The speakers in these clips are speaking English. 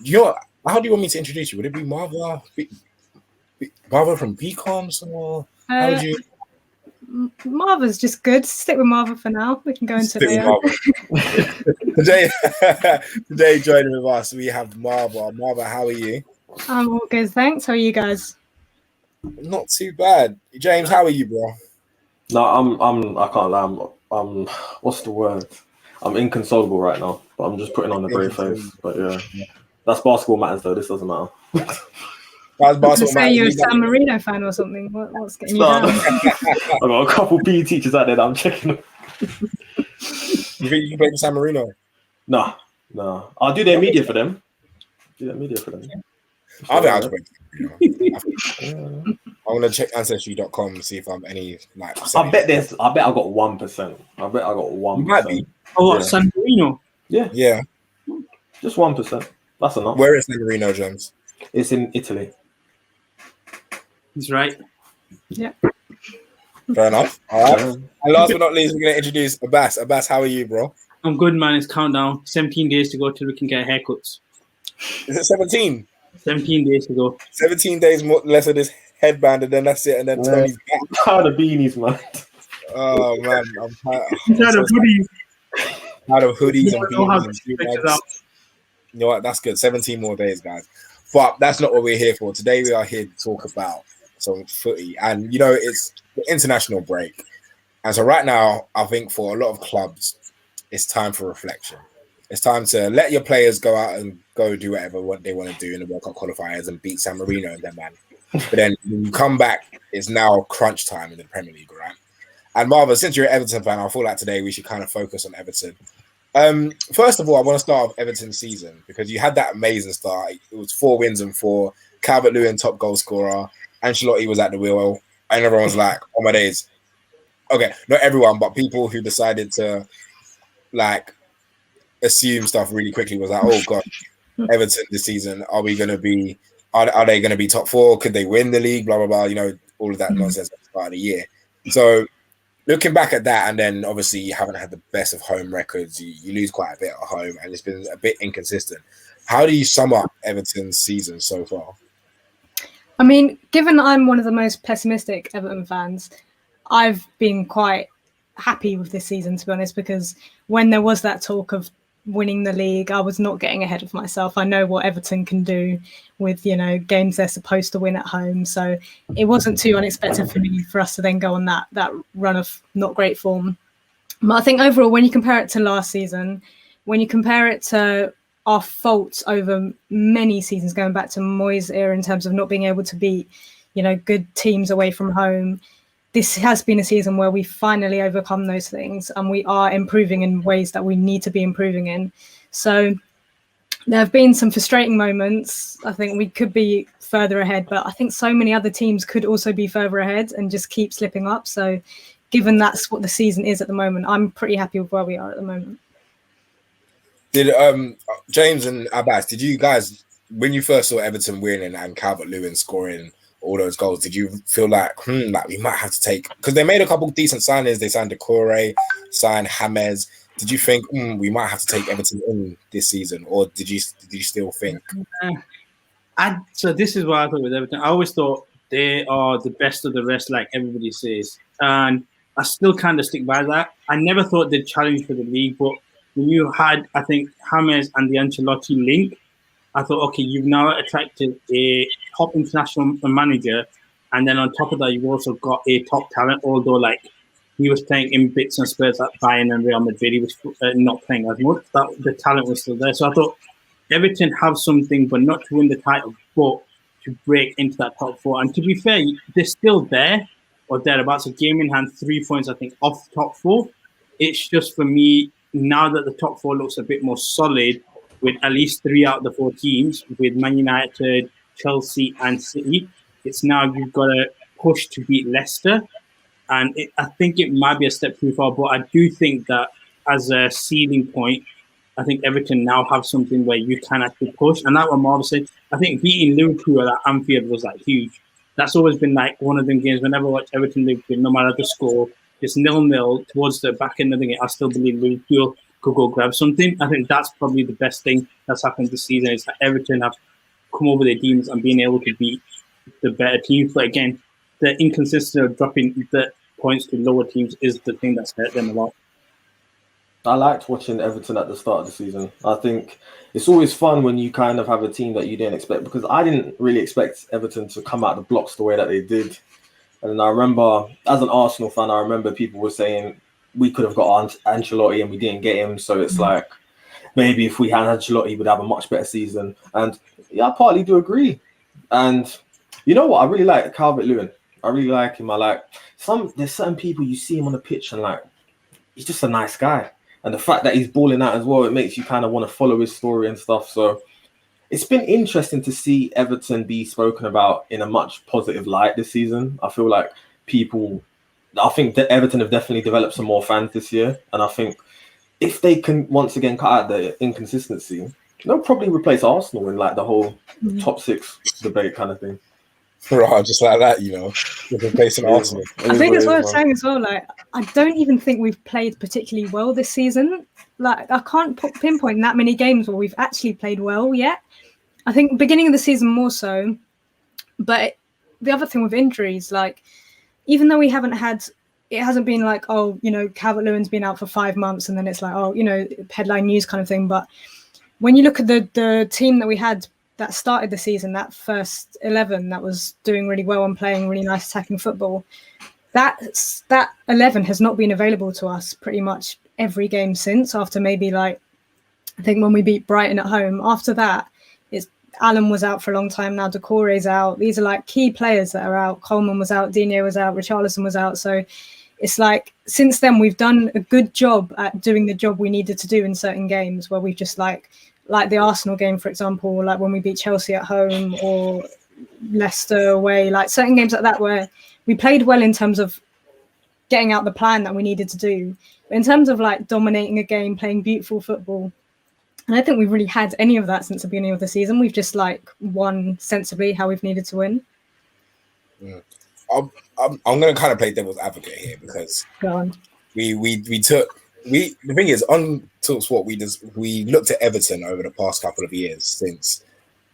You know, how do you want me to introduce you? Would it be Marva? Marva from BComs, or how would you? Marva's just good. Stick with Marva for now. We can go into it. Today joining with us, we have Marva. Marva, how are you? I'm all good, thanks. How are you guys? Not too bad. James, how are you, bro? No, I can't lie. I'm what's the word? I'm inconsolable right now, but I'm just putting on a brave face. But yeah, that's basketball matters though. This doesn't matter. That's basketball matters. You're a San Marino fan or something? What's getting you down? I got a couple PE teachers out there that I'm checking. You think you can play for San Marino? No. I'll do their media for them. I think I'll play. I want to check ancestry.com and see if I'm any like. I bet I got 1%. I bet I got 1%. You might be. Oh, yeah. San Marino. Yeah. Just 1%. That's enough. Where is San Marino, James? It's in Italy. He's right. Yeah. Fair enough. All right. And last but not least, we're going to introduce Abbas. Abbas, how are you, bro? I'm good, man. It's countdown. 17 days to go till we can get haircuts. Is it 17? 17 days to go. 17 days more, less of this headband, and then that's it. And then Tony's back. Tired of beanies, man. Oh, man. I'm tired of hoodies. Tired of hoodies and beanies. You know what? That's good. 17 more days, guys. But that's not what we're here for. Today we are here to talk about some footy. And, you know, it's the international break. And so right now, I think for a lot of clubs, it's time for reflection. It's time to let your players go out and go do what they want to do in the World Cup qualifiers and beat San Marino and them, man. But then when you come back, it's now crunch time in the Premier League, right? And Marva, since you're an Everton fan, I feel like today we should kind of focus on Everton. First of all, I want to start with Everton's season because you had that amazing start. It was 4 wins and 4. Calvert-Lewin, top goal scorer. Ancelotti was at the wheel. And everyone was like, oh my days. Okay, not everyone, but people who decided to like assume stuff really quickly was like, oh God, Everton this season, are they going to be top 4? Could they win the league? Blah, blah, blah. You know, all of that nonsense at the start of the year. So looking back at that, and then obviously you haven't had the best of home records. You lose quite a bit at home, and it's been a bit inconsistent. How do you sum up Everton's season so far? I mean, given I'm one of the most pessimistic Everton fans, I've been quite happy with this season, to be honest, because when there was that talk of winning the league, I was not getting ahead of myself. I know what Everton can do with, you know, games they're supposed to win at home. So it wasn't too unexpected for me for us to then go on that run of not great form. But I think overall, when you compare it to last season, when you compare it to our faults over many seasons, going back to Moyes' era in terms of not being able to beat, you know, good teams away from home, this has been a season where we finally overcome those things and we are improving in ways that we need to be improving in. So there have been some frustrating moments. I think we could be further ahead, but I think so many other teams could also be further ahead and just keep slipping up. So given that's what the season is at the moment, I'm pretty happy with where we are at the moment. Did James and Abbas, did you guys, when you first saw Everton winning and Calvert-Lewin scoring all those goals, did you feel like we might have to take, because they made a couple of decent signings, they signed Decore, signed James, did you think we might have to take Everton in this season, or did you still think? So this is what I thought with Everton. I always thought they are the best of the rest, like everybody says, and I still kind of stick by that. I never thought they'd challenge for the league, but when you had, I think, James and the Ancelotti link, I thought, okay, you've now attracted a top international manager, and then on top of that, you've also got a top talent. Although, like, he was playing in bits and spurts at Bayern and Real Madrid, he was not playing as much. The talent was still there. So I thought Everton have something, but not to win the title, but to break into that top 4. And to be fair, they're still there or thereabouts. A game in hand, 3 points, I think, off the top 4. It's just for me, now that the top 4 looks a bit more solid, with at least 3 out of the 4 teams, with Man United, Chelsea and City, it's now you've got to push to beat Leicester. And I think it might be a step too far, but I do think that as a ceiling point, I think Everton now have something where you can actually push. And that what Marva said, I think beating Liverpool at Anfield was like huge. That's always been like one of them games. Whenever I watch Everton Liverpool, no matter the score, it's 0-0 towards the back end of the game. I still believe Liverpool could go grab something. I think that's probably the best thing that's happened this season is that Everton have come over their demons and being able to beat the better teams. But again, the inconsistency of dropping the points to lower teams is the thing that's hurt them a lot. I liked watching Everton at the start of the season. I think it's always fun when you kind of have a team that you didn't expect, because I didn't really expect Everton to come out of the blocks the way that they did. And I remember, as an Arsenal fan, I remember people were saying we could have got Ancelotti and we didn't get him. So it's like, maybe if we had Ancelotti, we'd have a much better season. And yeah, I partly do agree. And you know what? I really like Calvert-Lewin. I really like him. There's certain people you see him on the pitch and like, he's just a nice guy. And the fact that he's balling out as well, it makes you kind of want to follow his story and stuff. So it's been interesting to see Everton be spoken about in a much positive light this season. I feel like I think that Everton have definitely developed some more fans this year. And I think if they can once again cut out the inconsistency, they'll probably replace Arsenal in like the whole top 6 debate kind of thing. Right, just like that, replacing Arsenal. I think that's what I was saying as well. Like, I don't even think we've played particularly well this season. Like, I can't pinpoint that many games where we've actually played well yet. I think beginning of the season more so. But the other thing with injuries, like, even though we haven't had, it hasn't been like, oh, Calvert-Lewin's been out for 5 months and then it's like, oh, headline news kind of thing. But when you look at the team that we had that started the season, that first 11 that was doing really well and playing really nice attacking football, that 11 has not been available to us pretty much every game since, after maybe like, I think when we beat Brighton at home. After that, Alan was out for a long time now, Doucouré's out. These are like key players that are out. Coleman was out, Digne was out, Richarlison was out. So it's like, since then we've done a good job at doing the job we needed to do in certain games, where we've just like the Arsenal game, for example, like when we beat Chelsea at home or Leicester away, like certain games like that where we played well in terms of getting out the plan that we needed to do. But in terms of like dominating a game, playing beautiful football, I don't think we've really had any of that since the beginning of the season. We've just like won sensibly how we've needed to win. Yeah. I'm going to kind of play devil's advocate here, because the thing is, on TalkSport, we looked at Everton over the past couple of years since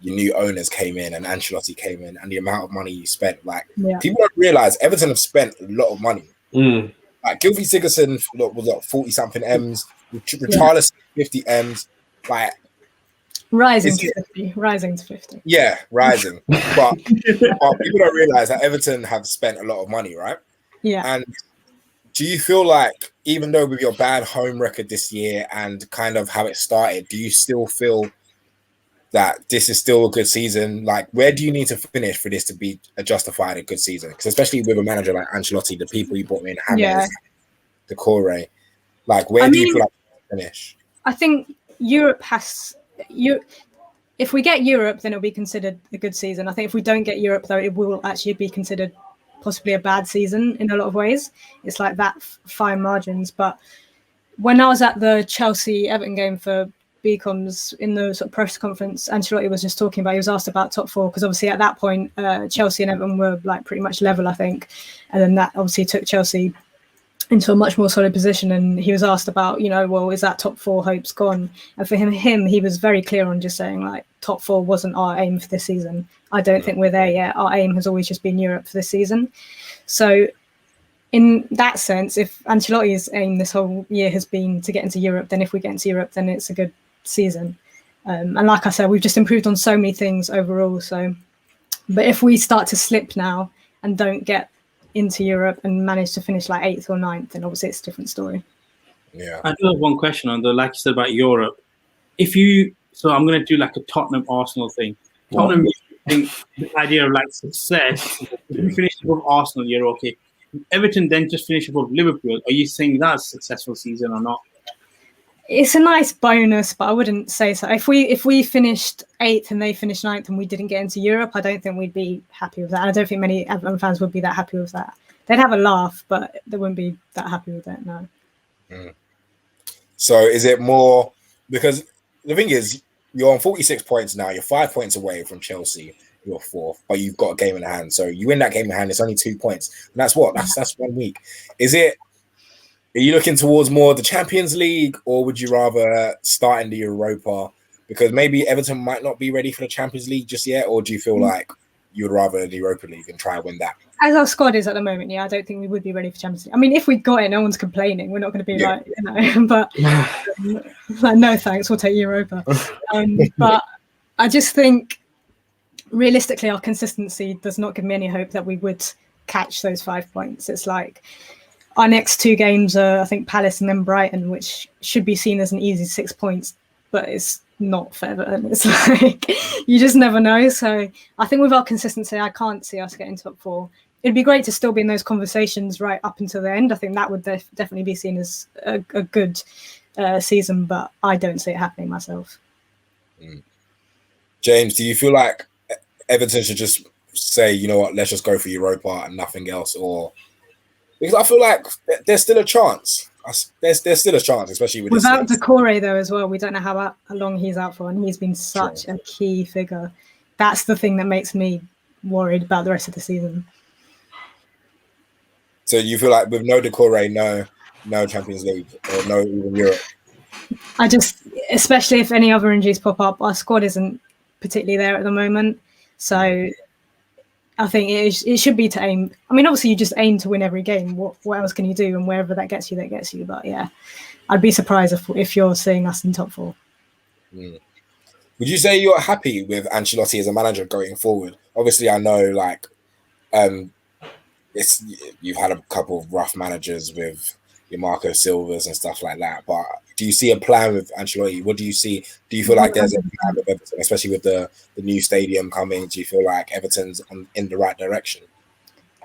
your new owners came in and Ancelotti came in, and the amount of money you spent. Like, people don't realize Everton have spent a lot of money. Like, Gylfi Sigurdsson was like 40 something M's, Richarlison 50 M's, like rising to 50. Yeah, rising. but people don't realize that Everton have spent a lot of money, right? Yeah. And do you feel like, even though with your bad home record this year and kind of how it started, do you still feel that this is still a good season? Like, where do you need to finish for this to be justified a good season? Because especially with a manager like Ancelotti, the people you brought in, Abbas, Doucouré, like, where do you feel like you finish? I think Europe if we get Europe, then it'll be considered a good season. I think if we don't get Europe, though, it will actually be considered possibly a bad season in a lot of ways. It's like that fine margins. But when I was at the Chelsea-Everton game for Beacom's, in the sort of press conference, Ancelotti was just talking about, he was asked about top 4, because obviously at that point, Chelsea and Everton were like pretty much level, I think. And then that obviously took Chelsea into a much more solid position. And he was asked about, well, is that top 4 hopes gone? And for him, he was very clear on just saying, like, top 4 wasn't our aim for this season. I don't think we're there yet. Our aim has always just been Europe for this season. So in that sense, if Ancelotti's aim this whole year has been to get into Europe, then if we get into Europe, then it's a good season. And like I said, we've just improved on so many things overall. So, but if we start to slip now and don't get into Europe and manage to finish like 8th or 9th, then obviously it's a different story. Yeah. I do have one question on the, like you said about Europe. So I'm going to do like a Tottenham Arsenal thing. Tottenham, think the idea of like success, if you finish above Arsenal, you're okay. Everton then just finish above Liverpool. Are you saying that's a successful season or not? It's a nice bonus, but I wouldn't say so. If we finished 8th and they finished 9th and we didn't get into Europe, I don't think we'd be happy with that. I don't think many Everton fans would be that happy with that. They'd have a laugh, but they wouldn't be that happy with it, no. So is it more, because the thing is, you're on 46 points now, you're 5 points away from Chelsea, you're 4th, but you've got a game in hand. So you win that game in hand, it's only 2 points. And that's what? That's 1 week. Is it Are you looking towards more the Champions League, or would you rather start in the Europa? Because maybe Everton might not be ready for the Champions League just yet, or do you feel like you would rather the Europa League and try and win that? As our squad is at the moment, yeah, I don't think we would be ready for Champions League. I mean, if we got it, no one's complaining. We're not going to be like, but like, no thanks, we'll take Europa. But I just think realistically, our consistency does not give me any hope that we would catch those 5 points. It's like our next 2 games are, I think, Palace and then Brighton, which should be seen as an easy 6 points, but it's not for Everton. It's like you just never know. So I think with our consistency, I can't see us getting top 4. It'd be great to still be in those conversations right up until the end. I think that would definitely be seen as a good season, but I don't see it happening myself. James, do you feel like Everton should just say, you know what, let's just go for Europa and nothing else? Or because I feel like there's still a chance. There's still a chance, especially without Decore though as well. We don't know how long he's out for, and he's been such a key figure. That's the thing that makes me worried about the rest of the season. So you feel like with no Decore, no Champions League, or no even Europe? I just, especially if any other injuries pop up, our squad isn't particularly there at the moment. So I think it should be to aim. I mean, obviously you just aim to win every game. What else can you do? And wherever that gets you, that gets you. But yeah, I'd be surprised if you're seeing us in top 4. Would you say you're happy with Ancelotti as a manager going forward? Obviously, I know like you've had a couple of rough managers with your Marco Silvas and stuff like that. But do you see a plan with Ancelotti? What do you see? Do you feel like there's a plan with Everton, especially with the new stadium coming? Do you feel like Everton's in the right direction?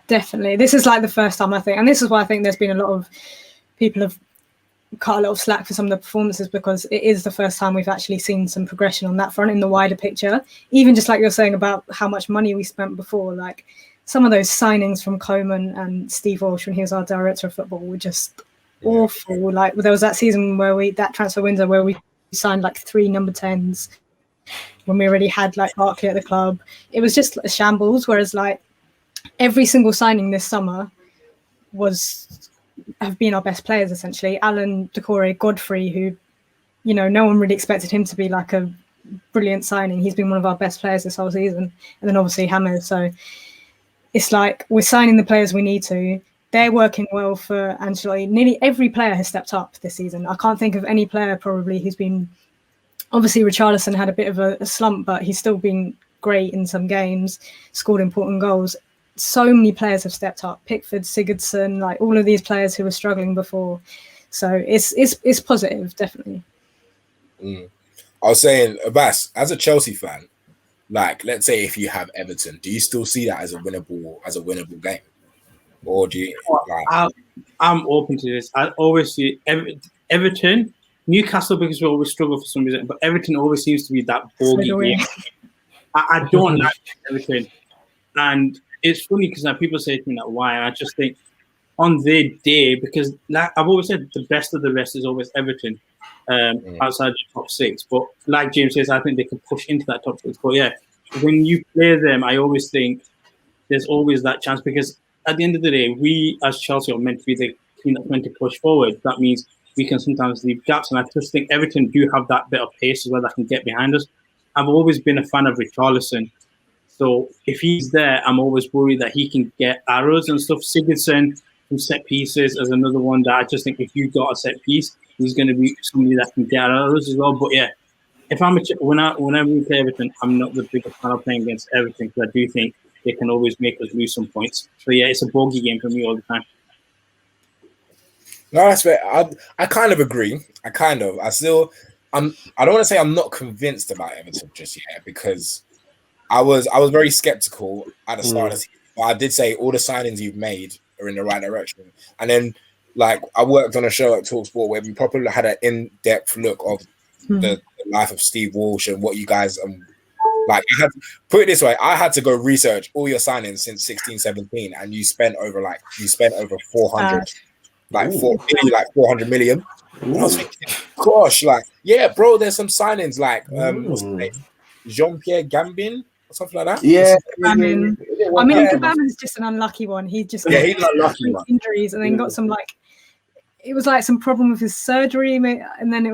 Definitely. This is like the first time, I think. And this is why I think there's been a lot of people have cut a lot of slack for some of the performances, because it is the first time we've actually seen some progression on that front in the wider picture. Even just like you're saying about how much money we spent before, like some of those signings from Koeman and Steve Walsh when he was our director of football were just awful. Like there was that season where that transfer window where we signed like 3 number 10s when we already had like Barkley at the club. It was just a shambles. Whereas like every single signing this summer have been our best players essentially. Alan, Decore, Godfrey, who, you know, no one really expected him to be like a brilliant signing. He's been one of our best players this whole season. And then obviously Hammer. So it's like we're signing the players we need to. They're working well for Ancelotti. Nearly every player has stepped up this season. I can't think of any player probably who's been... Obviously, Richarlison had a bit of a slump, but he's still been great in some games, scored important goals. So many players have stepped up. Pickford, Sigurdsson, like all of these players who were struggling before. So it's positive, definitely. I was saying, Abbas, as a Chelsea fan, like, let's say if you have Everton, do you still see that as a winnable game? Or do you like... I'm open to this. I always see Everton, Newcastle, because we always struggle for some reason, but Everton always seems to be that bogey game. I don't like Everton. And it's funny because people say to me that why, and I just think on their day, because like I've always said, the best of the rest is always Everton outside the top 6. But like James says, I think they can push into that top 6. But yeah, when you play them, I always think there's always that chance, because at the end of the day, we as Chelsea are meant to be the team that's meant to push forward. That means we can sometimes leave gaps, and I just think Everton do have that bit of pace as well that can get behind us. I've always been a fan of Richarlison, so if he's there, I'm always worried that he can get arrows and stuff. Sigurdsson from set pieces as another one that I just think if you got a set piece, he's going to be somebody that can get arrows as well. But yeah, if whenever we play Everton, I'm not the biggest fan of playing against Everton, because I do think they can always make us lose some points. So yeah, it's a bogey game for me all the time. No, that's fair. I kind of agree. I don't want to say I'm not convinced about Everton just yet, because I was very skeptical at the start of the season. But I did say all the signings you've made are in the right direction. And then, like, I worked on a show at TalkSport where we properly had an in-depth look of the life of Steve Walsh and what you guys like. I had to put it this way: I had to go research all your signings since 16-17, and you spent over 400. Like 400 million. And I was thinking, gosh, like, yeah, bro, there's some signings like what's his name? Jean-Pierre Gambin or something like that. Yeah. Gambin's just an unlucky one. He just he's an unlucky one. Injuries and then got some like it was like some problem with his surgery, and then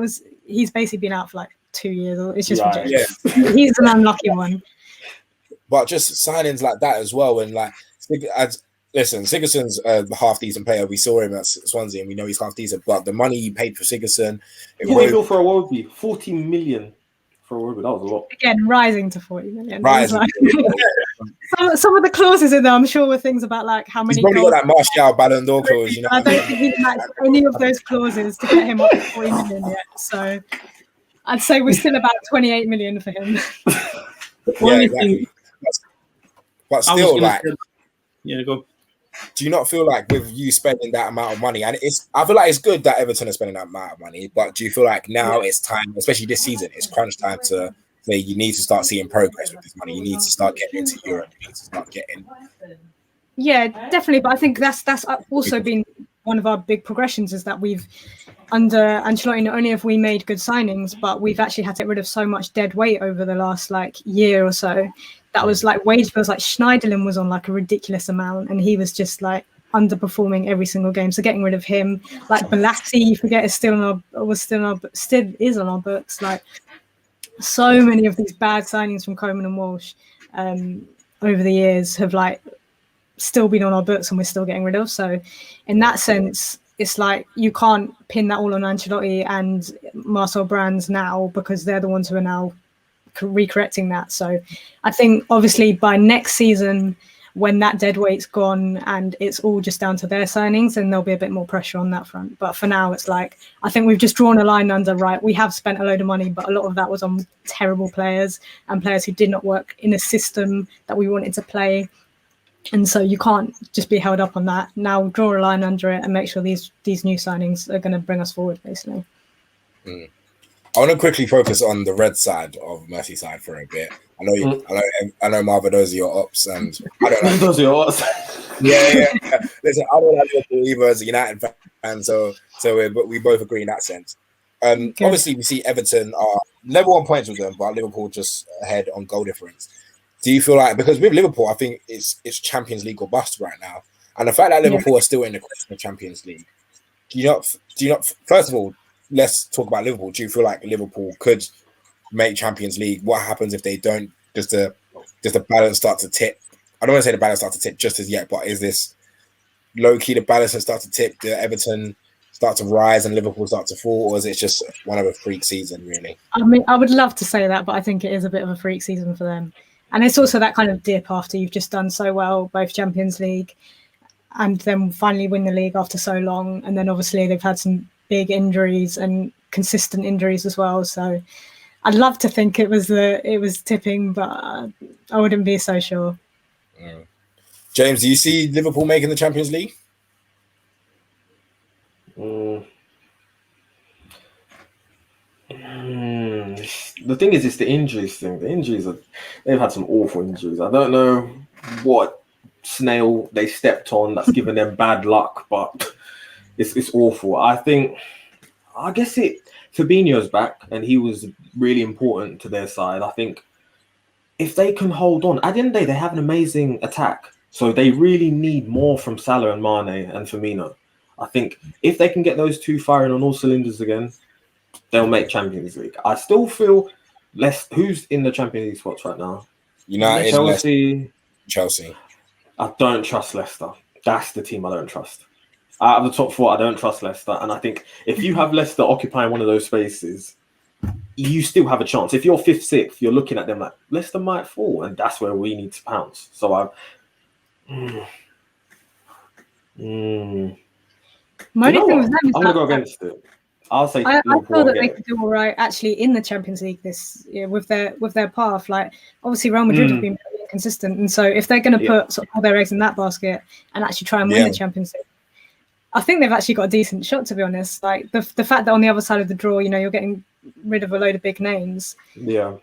he's basically been out for like 2 years. It's just ridiculous. Yeah. He's an unlucky one. But just signings like that as well, and like, listen, Sigurdsson's a half decent player. We saw him at Swansea, and we know he's half decent. But the money you paid for Sigurdsson, what did for Iwobi? 40 million for Iwobi. That was a lot. Again, rising to 40 million. Rising. Some of the clauses in there, I'm sure, were things about like how many. He's probably got that Martial Ballon d'Or clause. You know, I don't think he matched any of those clauses to get him up to 40 million yet. So I'd say we're still about 28 million for him. Yeah, exactly. But still, like, go. Do you not feel like with you spending that amount of money, and I feel like it's good that Everton are spending that amount of money, but do you feel like now it's time, especially this season, it's crunch time to say you need to start seeing progress with this money? You need to start getting into Europe. You need to start getting. Yeah, definitely. But I think that's also been one of our big progressions, is that we've, under Ancelotti, not only have we made good signings, but we've actually had to get rid of so much dead weight over the last like year or so. That was like wage bills. Like Schneiderlin was on like a ridiculous amount, and he was just like underperforming every single game. So getting rid of him, like Balassi, you forget, still is on our books. Like so many of these bad signings from Koeman and Walsh over the years have like still been on our books, and we're still getting rid of. So in that sense, it's like you can't pin that all on Ancelotti and Marcel Brands now, because they're the ones who are now recorrecting that. So I think obviously by next season, when that dead weight's gone and it's all just down to their signings, then there'll be a bit more pressure on that front. But for now, it's like, I think we've just drawn a line under, right, we have spent a load of money, but a lot of that was on terrible players and players who did not work in a system that we wanted to play. And so you can't just be held up on that. Now draw a line under it and make sure these new signings are going to bring us forward, basically. I want to quickly focus on the red side of Merseyside for a bit. I know Marva, those are your ops, and I don't know. Those are your ops. Yeah. Listen, I don't have Liverpool either as a United fan, so we both agree in that sense. Obviously, we see Everton are level on points with them, but Liverpool just ahead on goal difference. Do you feel like, because with Liverpool, I think it's Champions League or bust right now, and the fact that Liverpool are still in the question of Champions League, do you not? First of all, let's talk about Liverpool. Do you feel like Liverpool could make Champions League? What happens if they don't? Does the balance start to tip? I don't want to say the balance starts to tip just as yet, but is this low key the balance start to tip? Do Everton start to rise and Liverpool start to fall, or is it just one of a freak season, really? I mean, I would love to say that, but I think it is a bit of a freak season for them. And it's also that kind of dip after you've just done so well, both Champions League and then finally win the league after so long. And then obviously they've had some big injuries and consistent injuries as well. So I'd love to think it was tipping, but I wouldn't be so sure. James, do you see Liverpool making the Champions League? The thing is, it's the injuries thing. The injuries they've had some awful injuries. I don't know what snail they stepped on that's given them bad luck, but it's awful. I guess Fabinho's back and he was really important to their side. I think if they can hold on, at the end of the day, they have an amazing attack. So they really need more from Salah and Mane and Firmino. I think if they can get those two firing on all cylinders again, they'll make Champions League. I still feel who's in the Champions League spots right now? United, Chelsea. I don't trust Leicester. That's the team I don't trust. Out of the top four, I don't trust Leicester. And I think if you have Leicester occupying one of those spaces, you still have a chance. If you're 5th, 6th, you're looking at them like, Leicester might fall. And that's where we need to pounce. So I'm going to go against it. I'll say I feel that they could do all right actually in the Champions League this year with their path. Like obviously Real Madrid have been pretty inconsistent, and so if they're going to put sort of all their eggs in that basket and actually try and win the Champions League, I think they've actually got a decent shot, to be honest. Like the fact that on the other side of the draw, you're getting rid of a load of big names. Yeah.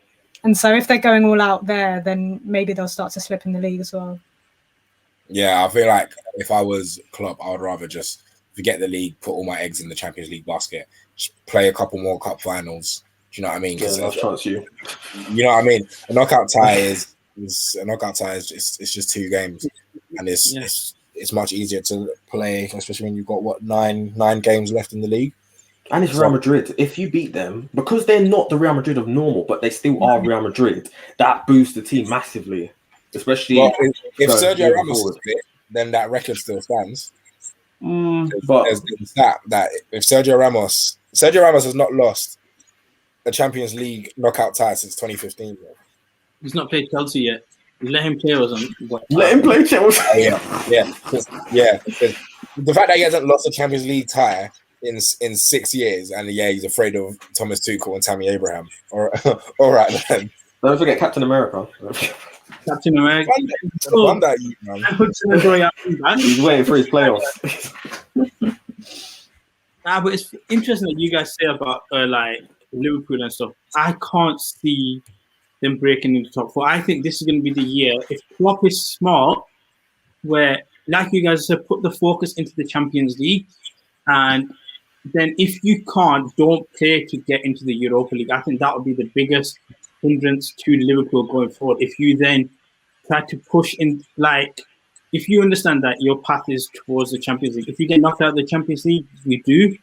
And so if they're going all out there, then maybe they'll start to slip in the league as well. Yeah, I feel like if I was Klopp, I would rather just forget the league, put all my eggs in the Champions League basket, just play a couple more cup finals. Do you know what I mean? You know what I mean? A knockout tie is just 2 games, and it's it's much easier to play, especially when you've got nine games left in the league. And it's Real Madrid. If you beat them, because they're not the Real Madrid of normal, but they still are Real Madrid, that boosts the team massively. Especially if Sergio Ramos is fit, then that record still stands. But there's that if Sergio Ramos has not lost a Champions League knockout tie since 2015. He's not played Chelsea yet. Let him play or something. Let him play Chelsea. Yeah. The fact that he hasn't lost a Champions League tie in 6 years, and he's afraid of Thomas Tuchel and Tammy Abraham. All right, then. Don't forget Captain America. Captain America. He's waiting for his playoffs. But it's interesting that you guys say about like Liverpool and stuff. I can't see them breaking into top 4. I think this is going to be the year if Klopp is smart, where, like you guys said, put the focus into the Champions League, and then if you can't, don't play to get into the Europa League. I think that would be the biggest hindrance to Liverpool going forward. If you then try to push in, like, if you understand that your path is towards the Champions League, if you get knocked out of the Champions League, you do.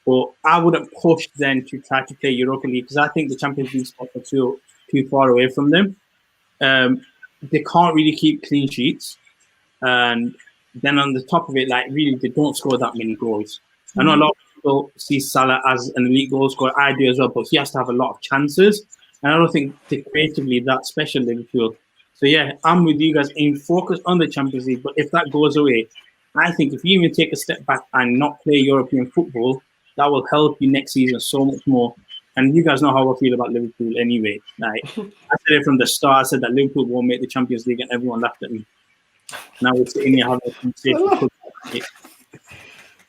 But I wouldn't push then to try to play Europa League, because I think the Champions League spots are too far away from them. They can't really keep clean sheets. And then on the top of it, like, really, they don't score that many goals. I know a lot of people see Salah as an elite goal scorer. I do as well, but he has to have a lot of chances. And I don't think they're creatively that special, Liverpool. So, yeah, I'm with you guys in focus on the Champions League. But if that goes away, I think if you even take a step back and not play European football, that will help you next season so much more. And you guys know how I feel about Liverpool anyway. Like, I said it from the start. I said that Liverpool won't make the Champions League, and everyone laughed at me. Now we're sitting here having a conversation.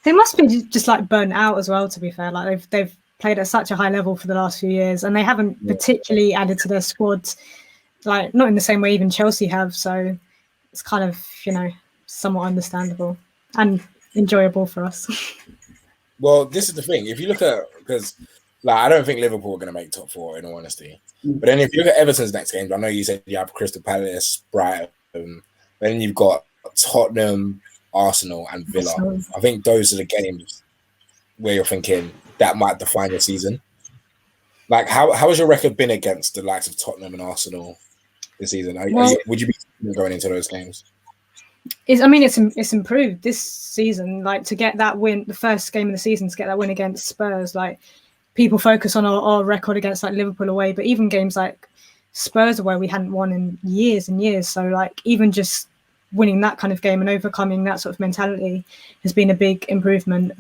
They must be just like burnt out as well, to be fair. Like they've played at such a high level for the last few years, and they haven't particularly added to their squad, like not in the same way even Chelsea have. So it's kind of, somewhat understandable and enjoyable for us. Well, this is the thing. If you look at, because I don't think Liverpool are going to make top 4, in all honesty. But then if you look at Everton's next games, I know you said you have Crystal Palace, Brighton, then you've got Tottenham, Arsenal, and Villa. I think those are the games where you're thinking that might define your season. Like, how has your record been against the likes of Tottenham and Arsenal this season? Would you be going into those games? It's improved this season. Like, to get that win, the first game of the season, to get that win against Spurs. Like, people focus on our record against like Liverpool away, but even games like Spurs away, we hadn't won in years and years. So like, even just winning that kind of game and overcoming that sort of mentality has been a big improvement.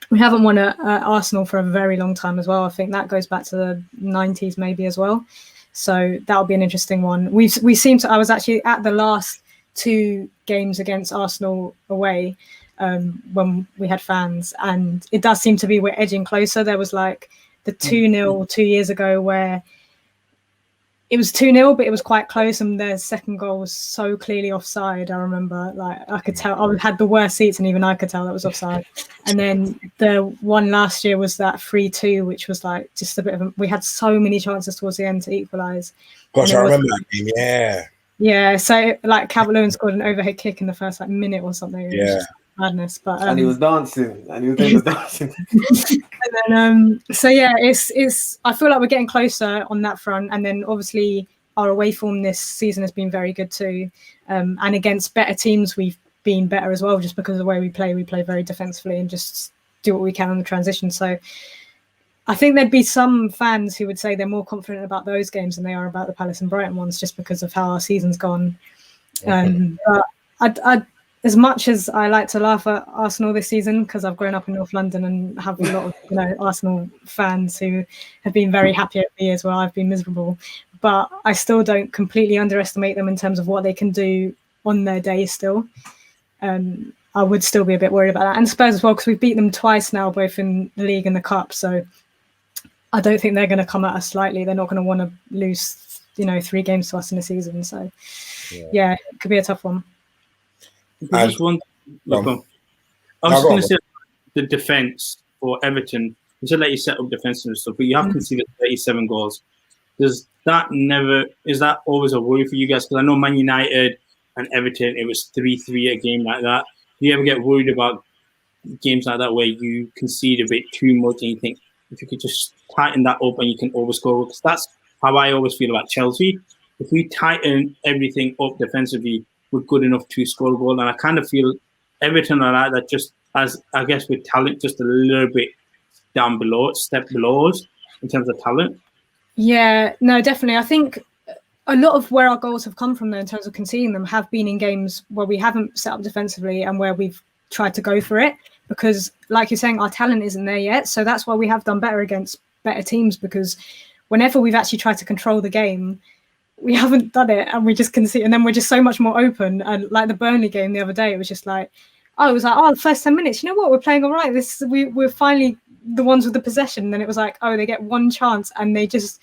We haven't won at Arsenal for a very long time as well. I think that goes back to the 90s maybe as well. So that'll be an interesting one. I was actually at the last 2 games against Arsenal away when we had fans, and it does seem to be we're edging closer. There was like the 2-0 2 years ago where it was 2-0, but it was quite close, and their second goal was so clearly offside. I remember, like, I could tell. I had the worst seats, and even I could tell that was offside. And then the one last year was that 3-2, which was like just a bit of we had so many chances towards the end to equalise. Gosh, I remember that game. Yeah. Yeah, so like Calvert-Lewin scored an overhead kick in the first minute or something. Yeah. Madness, but and he was dancing, and he was dancing. And then, it's. I feel like we're getting closer on that front, and then obviously our away form this season has been very good too. And against better teams, we've been better as well, just because of the way we play. We play very defensively and just do what we can on the transition. So I think there'd be some fans who would say they're more confident about those games than they are about the Palace and Brighton ones, just because of how our season's gone. But I as much as I like to laugh at Arsenal this season, because I've grown up in North London and have a lot of Arsenal fans who have been very happy over the years where I've been miserable, but I still don't completely underestimate them in terms of what they can do on their day still. I would still be a bit worried about that. And Spurs as well, because we've beat them twice now, both in the league and the cup. So I don't think they're going to come at us lightly. They're not going to want to lose, 3 games to us in a season. So yeah, it could be a tough one. I was going to say the defense for Everton. You said that you set up defense and stuff, but you have conceded 37 goals. Is that always a worry for you guys? Because I know Man United, and Everton, it was 3-3 a game like that. Do you ever get worried about games like that where you concede a bit too much and you think if you could just tighten that up and you can overscore? Because that's how I always feel about Chelsea. If we tighten everything up defensively, we're good enough to score a goal. And I kind of feel Everton are like that, just as I guess with talent, just a little bit down below, step below us in terms of talent. Yeah, no, definitely. I think a lot of where our goals have come from, though, in terms of conceding them, have been in games where we haven't set up defensively and where we've tried to go for it. Because, like you're saying, our talent isn't there yet. So that's why we have done better against better teams. Because whenever we've actually tried to control the game, we haven't done it, and we just concede. And then we're just so much more open. And like the Burnley game the other day, it was just like, the first 10 minutes, you know what, we're playing all right. We're finally the ones with the possession. And then it was like, they get one chance and they just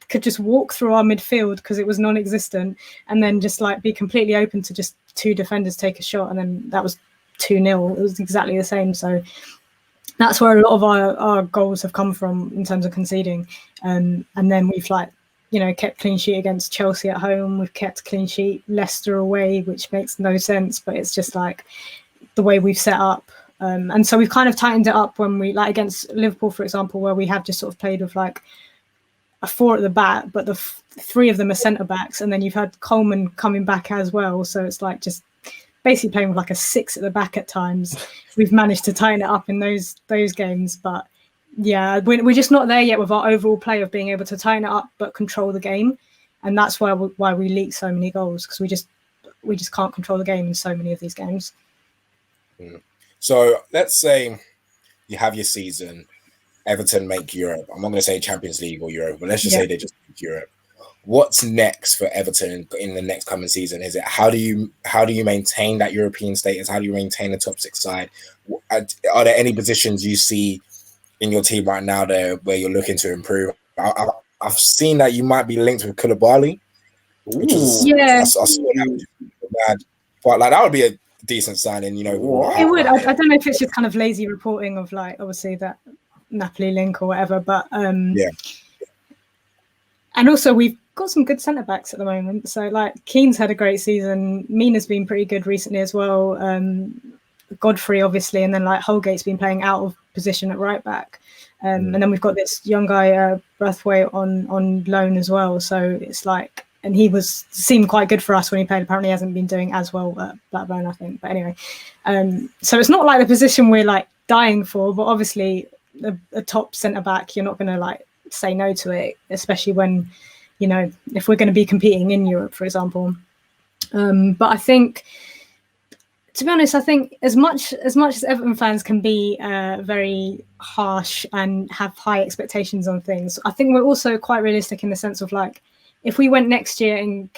could just walk through our midfield because it was non-existent, and then just like be completely open to just two defenders take a shot, and then that was 2-0. It was exactly the same. So that's where a lot of our goals have come from in terms of conceding. And then we've kept clean sheet against Chelsea at home. We've kept clean sheet Leicester away, which makes no sense, but it's just like the way we've set up. And so we've kind of tightened it up when we, like against Liverpool, for example, where we have just sort of played with like a 4 at the back, but the 3 of them are centre backs, and then you've had Coleman coming back as well. So it's like just basically playing with like a 6 at the back at times. We've managed to tighten it up in those games, but yeah, we're just not there yet with our overall play of being able to tighten it up but control the game, and that's why we leak so many goals, because we just can't control the game in so many of these games. So let's say you have your season. Everton make Europe. I'm not going to say Champions League or Europe, but let's just say they just make Europe. What's next for Everton in the next coming season? Is it how do you maintain that European status? How do you maintain the top 6 side? Are there any positions you see in your team right now there where you're looking to improve? I've seen that you might be linked with Koulibaly, which is I saw that bad, but like that would be a decent signing. You know, it would. I don't know if it's just kind of lazy reporting of like obviously that Napoli link or whatever, but yeah. And also we've got some good centre backs at the moment. So like Keane's had a great season. Mina's been pretty good recently as well. Godfrey obviously, and then like Holgate's been playing out of position at right back. And then we've got this young guy Braithwaite on loan as well. So it's like, and he seemed quite good for us when he played. Apparently he hasn't been doing as well at Blackburn, I think. But anyway, so it's not like the position we're like dying for, but obviously a top centre back, you're not going to like say no to it, especially when, you know, if we're going to be competing in Europe, for example. But I think, to be honest, I think as much as Everton fans can be very harsh and have high expectations on things, I think we're also quite realistic in the sense of like, if we went next year and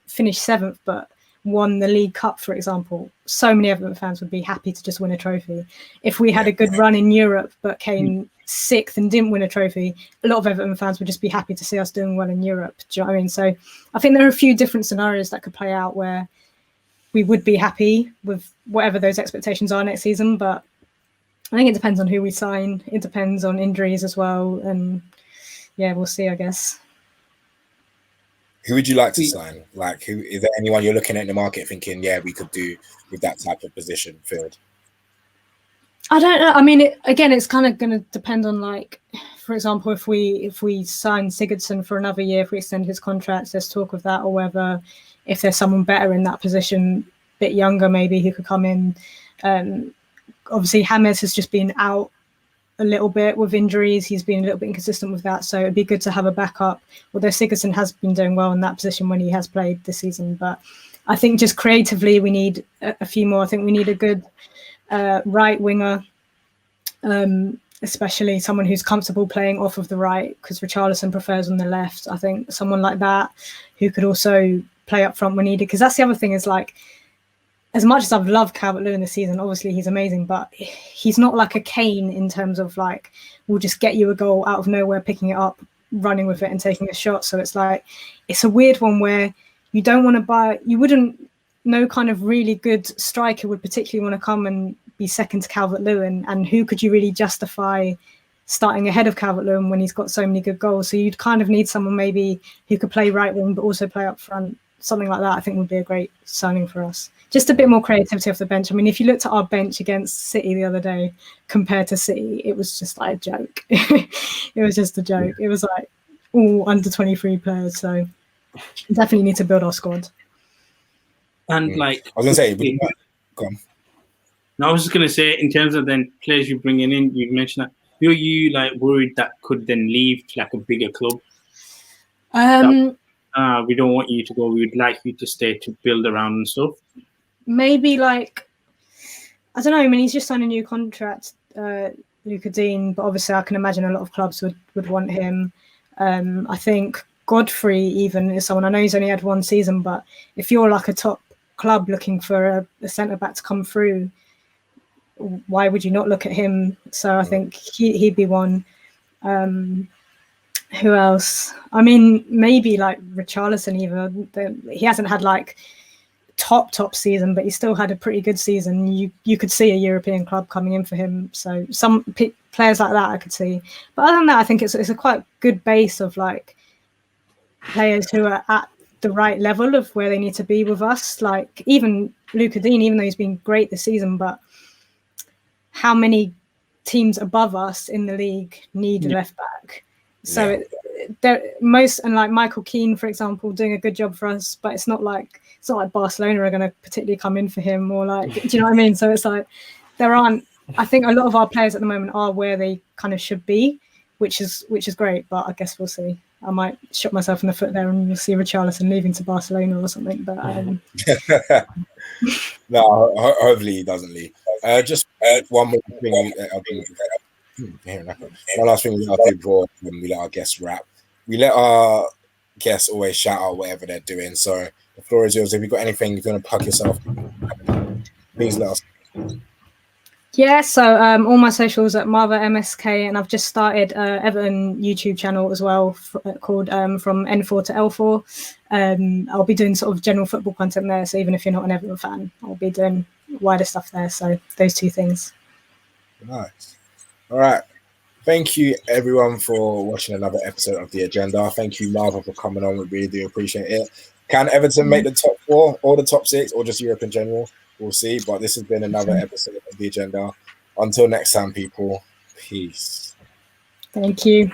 finished 7th, but won the League Cup, for example, so many Everton fans would be happy to just win a trophy. If we had a good run in Europe but came 6th and didn't win a trophy, a lot of Everton fans would just be happy to see us doing well in Europe. Do you know what I mean? So I think there are a few different scenarios that could play out where we would be happy with whatever those expectations are next season. But I think it depends on who we sign. It depends on injuries as well. And yeah, we'll see, I guess. Who would you like to sign? Like, who is there anyone you're looking at in the market thinking, yeah, we could do with that type of position filled? I don't know. I mean, it's kind of going to depend on, like, for example, if we sign Sigurdsson for another year, if we extend his contract, there's talk of that, or whether if there's someone better in that position, a bit younger maybe, who could come in. Obviously, James has just been out a little bit with injuries. He's been a little bit inconsistent with that, so it'd be good to have a backup, although Sigurdsson has been doing well in that position when he has played this season. But I think just creatively we need a few more. I think we need a good right winger, especially someone who's comfortable playing off of the right, because Richarlison prefers on the left. I think someone like that who could also play up front when needed, because that's the other thing is, like, as much as I've loved Calvert-Lewin this season, obviously he's amazing, but he's not like a Kane in terms of like, we'll just get you a goal out of nowhere, picking it up, running with it and taking a shot. So it's like, it's a weird one where you don't want to buy, you wouldn't, no kind of really good striker would particularly want to come and be second to Calvert-Lewin. And who could you really justify starting ahead of Calvert-Lewin when he's got so many good goals? So you'd kind of need someone maybe who could play right wing, but also play up front. something like that, I think would be a great signing for us. Just a bit more creativity off the bench. I mean, if you looked at our bench against City the other day compared to City, it was just like a joke. It was just a joke. It was like all under 23 players. So definitely need to build our squad. And like, I was gonna say, go on. No, I was just gonna say, in terms of then players you're bringing in, you mentioned that. Who are you like worried that could then leave to like a bigger club? We don't want you to go. We would like you to stay to build around and stuff. Maybe like, I don't know. I mean, he's just signed a new contract, Luca Dean, but obviously I can imagine a lot of clubs would want him. I think Godfrey even is someone. I know he's only had one season, but if you're like a top club looking for a centre back to come through, why would you not look at him? So I think he'd be one. Who else? I mean, maybe like Richarlison even. He hasn't had like top season, but he still had a pretty good season. You could see a European club coming in for him. So some players like that I could see. But other than that, I think it's a quite good base of like players who are at the right level of where they need to be with us. Like even Luca Dean, even though he's been great this season, but how many teams above us in the league need a left back? So most, and like Michael Keane, for example, doing a good job for us, but it's not like Barcelona are going to particularly come in for him, or like, do you know what I mean? So it's like I think a lot of our players at the moment are where they kind of should be, which is great, but I guess we'll see. I might shot myself in the foot there and we'll see Richarlison leaving to Barcelona or something, but no, hopefully he doesn't leave. Just one more thing. One last thing we got to do before we let our guests wrap. We let our guests always shout out whatever they're doing. So the floor is yours. If you've got anything you're going to plug yourself, please let us. Yeah, so all my socials at Marva MSK, and I've just started Everton YouTube channel as well called From N4 to L4. I'll be doing sort of general football content there, so even if you're not an Everton fan, I'll be doing wider stuff there. So those two things. Nice. All right. Thank you, everyone, for watching another episode of The Agenda. Thank you, Marva, for coming on. We really do appreciate it. Can Everton make the top 4 or the top 6 or just Europe in general? We'll see. But this has been another episode of The Agenda. Until next time, people. Peace. Thank you.